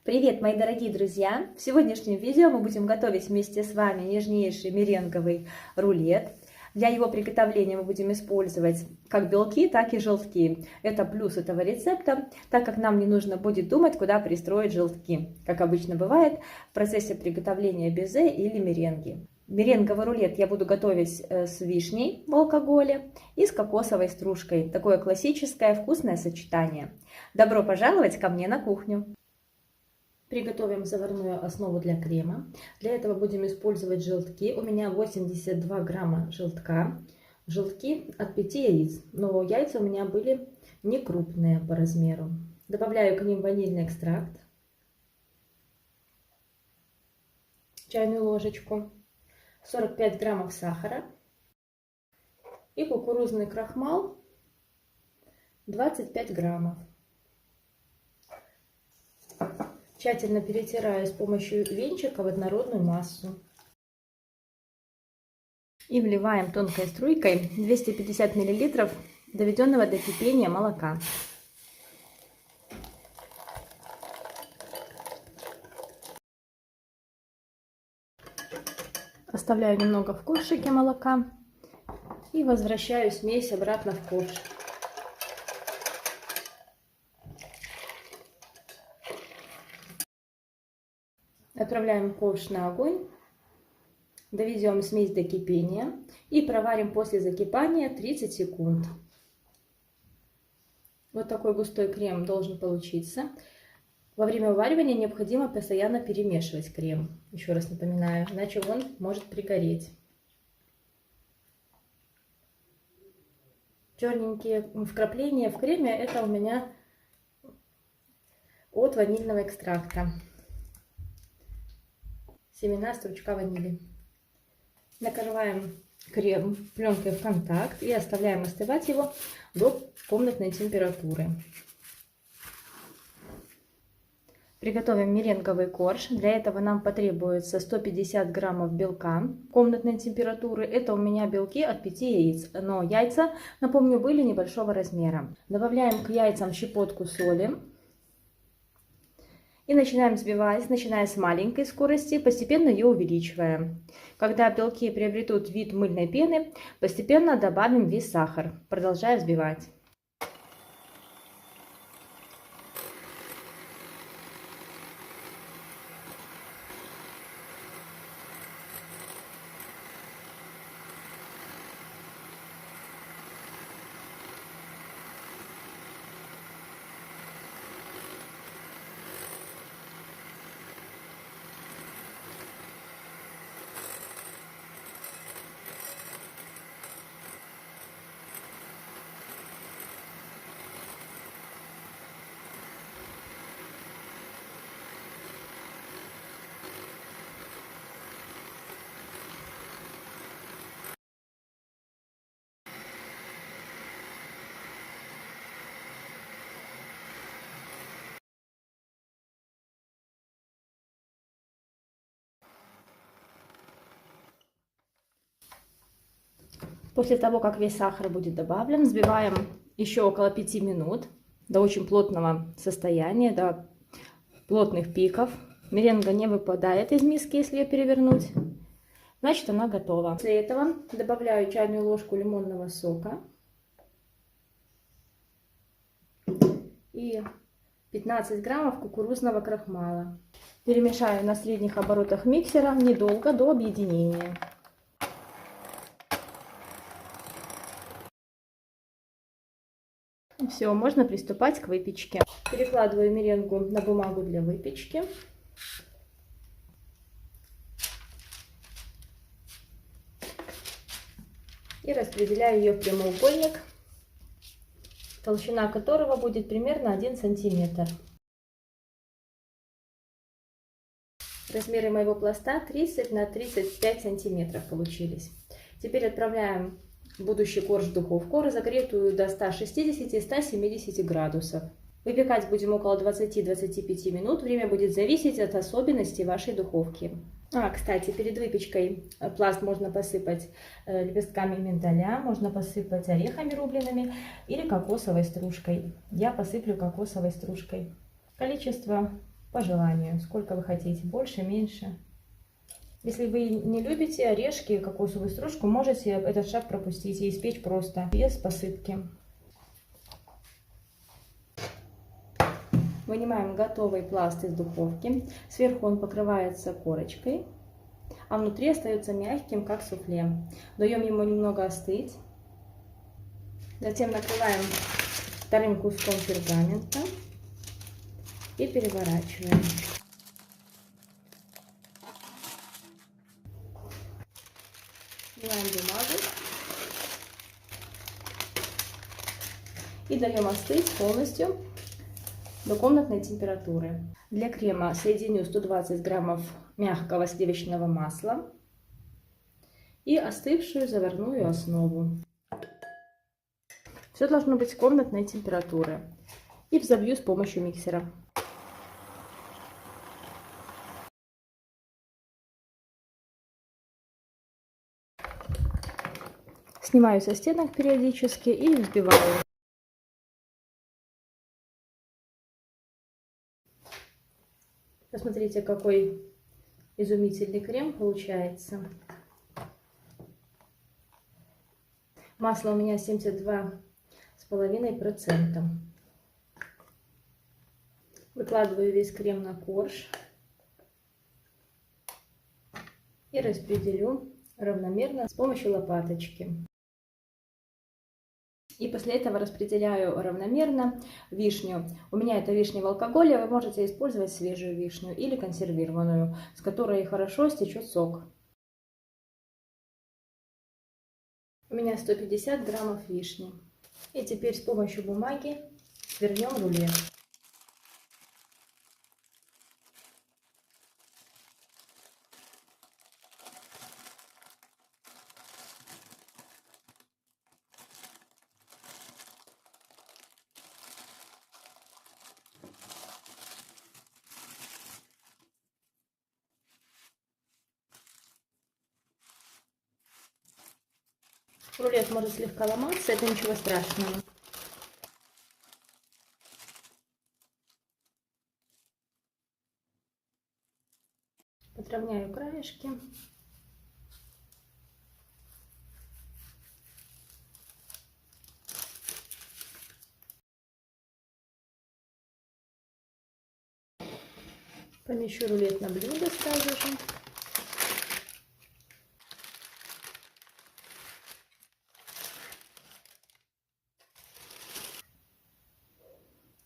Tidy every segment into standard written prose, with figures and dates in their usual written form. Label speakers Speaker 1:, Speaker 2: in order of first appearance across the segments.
Speaker 1: Привет, мои дорогие друзья! В сегодняшнем видео мы будем готовить вместе с вами нежнейший меренговый рулет. Для его приготовления мы будем использовать как белки, так и желтки. Это плюс этого рецепта, так как нам не нужно будет думать, куда пристроить желтки, как обычно бывает в процессе приготовления безе или меренги. Меренговый рулет я буду готовить с вишней в алкоголе и с кокосовой стружкой. Такое классическое вкусное сочетание. Добро пожаловать ко мне на кухню! Приготовим заварную основу для крема. Для этого будем использовать желтки. У меня 82 грамма желтка. Желтки от 5 яиц, но яйца у меня были не крупные по размеру. Добавляю к ним ванильный экстракт, чайную ложечку, 45 граммов сахара и кукурузный крахмал 25 граммов. Тщательно перетираю с помощью венчика в однородную массу. И вливаем тонкой струйкой 250 мл доведенного до кипения молока. Оставляю немного в ковшике молока и возвращаю смесь обратно в ковш. Отправляем ковш на огонь, доведем смесь до кипения и проварим после закипания 30 секунд. Вот такой густой крем должен получиться. Во время уваривания необходимо постоянно перемешивать крем, еще раз напоминаю, иначе он может пригореть. Черненькие вкрапления в креме — это у меня от ванильного экстракта. Семена стручка ванили. Накрываем крем пленкой в контакт и оставляем остывать его до комнатной температуры. Приготовим меренговый корж. Для этого нам потребуется 150 граммов белка комнатной температуры. Это у меня белки от 5 яиц, но яйца, напомню, были небольшого размера. Добавляем к яйцам щепотку соли. И начинаем взбивать, начиная с маленькой скорости, постепенно ее увеличивая. Когда белки приобретут вид мыльной пены, постепенно добавим весь сахар, продолжая взбивать. После того, как весь сахар будет добавлен, взбиваем еще около 5 минут до очень плотного состояния, до плотных пиков. Меренга не выпадает из миски, если ее перевернуть. Значит, она готова. После этого добавляю чайную ложку лимонного сока и 15 граммов кукурузного крахмала. Перемешаю на средних оборотах миксера недолго, до объединения. Все, можно приступать к выпечке. Перекладываю меренгу на бумагу для выпечки. И распределяю ее в прямоугольник, толщина которого будет примерно 1 сантиметр. Размеры моего пласта 30 на 35 сантиметров получились. Теперь отправляем будущий корж в духовку, разогретую до 160-170 градусов. Выпекать будем около 20-25 минут. Время будет зависеть от особенностей вашей духовки. Кстати, перед выпечкой пласт можно посыпать лепестками миндаля, можно посыпать орехами рубленными или кокосовой стружкой. Я посыплю кокосовой стружкой. Количество по желанию, сколько вы хотите, больше, меньше. Если вы не любите орешки, кокосовую стружку, можете этот шаг пропустить и испечь просто, без посыпки. Вынимаем готовый пласт из духовки. Сверху он покрывается корочкой, а внутри остается мягким, как суфле. Даем ему немного остыть. Затем накрываем вторым куском пергамента и переворачиваем. Снимаем бумагу и даем остыть полностью до комнатной температуры. Для крема соединю 120 граммов мягкого сливочного масла и остывшую заварную основу. Все должно быть комнатной температуры. И взобью с помощью миксера. Снимаю со стенок периодически и взбиваю. Посмотрите, какой изумительный крем получается. Масло у меня 72,5%. Выкладываю весь крем на корж и распределю равномерно с помощью лопаточки. И после этого распределяю равномерно вишню. У меня это вишня в алкоголе, вы можете использовать свежую вишню или консервированную, с которой хорошо стечет сок. У меня 150 граммов вишни. И теперь с помощью бумаги свернем рулет. Рулет может слегка ломаться, это ничего страшного. Подровняю краешки. Помещу рулет на блюдо сразу же.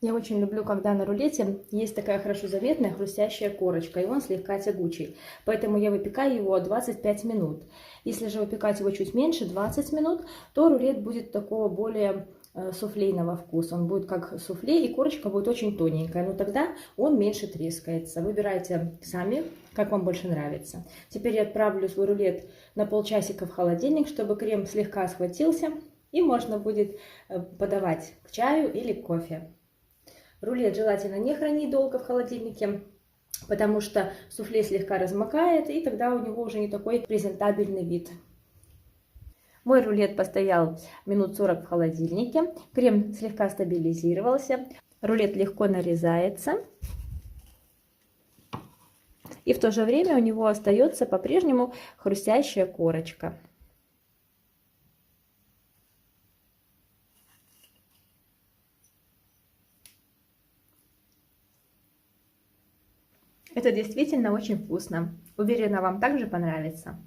Speaker 1: Я очень люблю, когда на рулете есть такая хорошо заметная хрустящая корочка, и он слегка тягучий. Поэтому я выпекаю его 25 минут. Если же выпекать его чуть меньше, 20 минут, то рулет будет такого более суфлейного вкуса. Он будет как суфле, и корочка будет очень тоненькая. Но тогда он меньше трескается. Выбирайте сами, как вам больше нравится. Теперь я отправлю свой рулет на полчасика в холодильник, чтобы крем слегка схватился. И можно будет подавать к чаю или к кофе. Рулет желательно не хранить долго в холодильнике, потому что суфле слегка размокает, и тогда у него уже не такой презентабельный вид. Мой рулет постоял минут 40 в холодильнике, крем слегка стабилизировался, рулет легко нарезается, и в то же время у него остается по-прежнему хрустящая корочка. Это действительно очень вкусно. Уверена, вам также понравится.